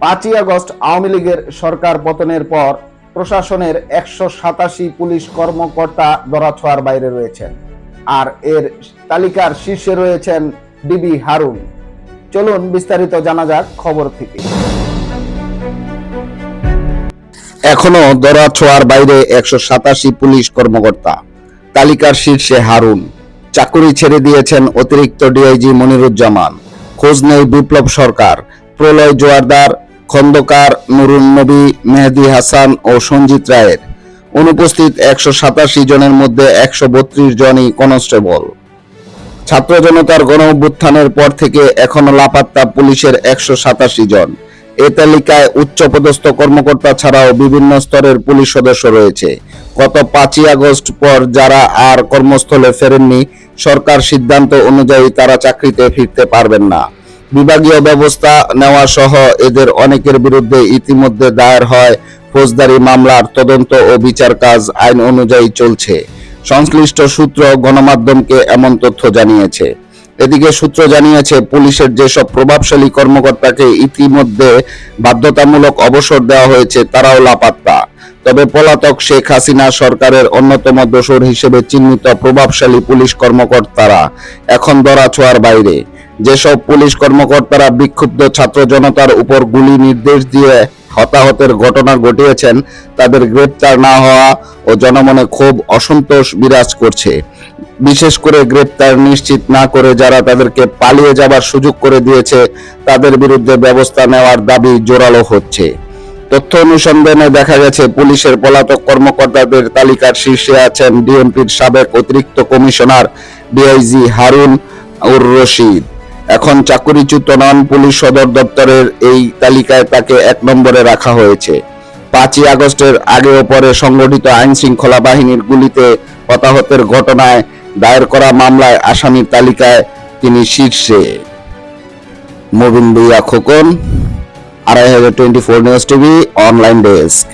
5ই August Awami লীগের সরকার পতনের পর প্রশাসনের 187 পুলিশ কর্মকর্তা ধরাছোঁয়ার বাইরে রয়েছেন, আর এর তালিকার শীর্ষে রয়েছেন ডিবি হারুন। চলুন বিস্তারিত জানা যাক খবর থেকে। এখনো ধরাছোঁয়ার বাইরে 187 পুলিশ কর্মকর্তা, তালিকার শীর্ষে হারুন। চাকুরি ছেড়ে দিয়েছেন অতিরিক্ত ডিআইজি মনিরুজ্জামান। খোঁজ নেই বিপ্লব সরকার, প্রলয় জোয়ারদার, খন্দকার, নুরুন নবী, মেহেদী হাসান ও সঞ্জিত রায়ের। অনুপস্থিত 187 জনের মধ্যে 132 জনই কনস্টেবল। ছাত্র জনতার গণ অভ্যুত্থানের পর থেকে এখনো লাপাত্তা পুলিশের 187 জন। এ তালিকায় উচ্চপদস্থ কর্মকর্তা ছাড়াও বিভিন্ন স্তরের পুলিশ সদস্য রয়েছে। গত 5ই আগস্ট পর যারা আর কর্মস্থলে ফেরেননি, সরকার সিদ্ধান্ত অনুযায়ী তারা চাকরিতে ফিরতে পারবেন না। বিভাগীয় ব্যবস্থা নেওয়া সহ এদের অনেকের বিরুদ্ধে ইতিমধ্যে দায়ের হয় ফৌজদারি মামলার তদন্ত ও বিচার কাজ আইন অনুযায়ী চলছে। সংশ্লিষ্ট সূত্র গণমাধ্যমকে এমন তথ্য জানিয়েছে। এদিকে সূত্র জানিয়েছে, পুলিশের যেসব প্রভাবশালী কর্মকর্তাকে ইতিমধ্যে বাধ্যতামূলক অবসর দেওয়া হয়েছে তারাও লাপাত্তা। তবে পলাতক শেখ হাসিনা সরকারের অন্যতম দোসর হিসেবে চিহ্নিত প্রভাবশালী পুলিশ কর্মকর্তারা এখন ধরাছোঁয়ার বাইরে। যেসব পুলিশ কর্মকর্তারা বিক্ষুব্ধ ছাত্র জনতার উপর গুলি নির্দেশ দিয়ে হতাহতের ঘটনা ঘটিয়েছেন, তাদের গ্রেপ্তার না হওয়া ও জনমনে ক্ষোভ, অসন্তোষ বিরাজ করছে। বিশেষ করে গ্রেপ্তার নিশ্চিত না করে যারা তাদেরকে পালিয়ে যাবার সুযোগ করে দিয়েছে, তাদের বিরুদ্ধে ব্যবস্থা নেওয়ার দাবি জোরালো হচ্ছে। তথ্য অনুসন্ধানে দেখা গেছে, পুলিশের পলাতক কর্মকর্তাদের তালিকার শীর্ষে আছেন ডিএমপির সাবেক অতিরিক্ত কমিশনার ডিআইজি হারুন উর রশিদ। এখন চাকুরিচ্যুত নন। পুলিশ সদর দপ্তরের এই তালিকায় তাকে 1 নম্বরে রাখা হয়েছে। 5ই আগস্টের আগে ও পরে সংগঠিত আইন শৃঙ্খলা বাহিনীর গুলিতে হতাহতের ঘটনায় দায়ের করা মামলায় আসামির তালিকায় তিনি শীর্ষে। Mubin Bhuiyan Khokon, 24 news TV online desk.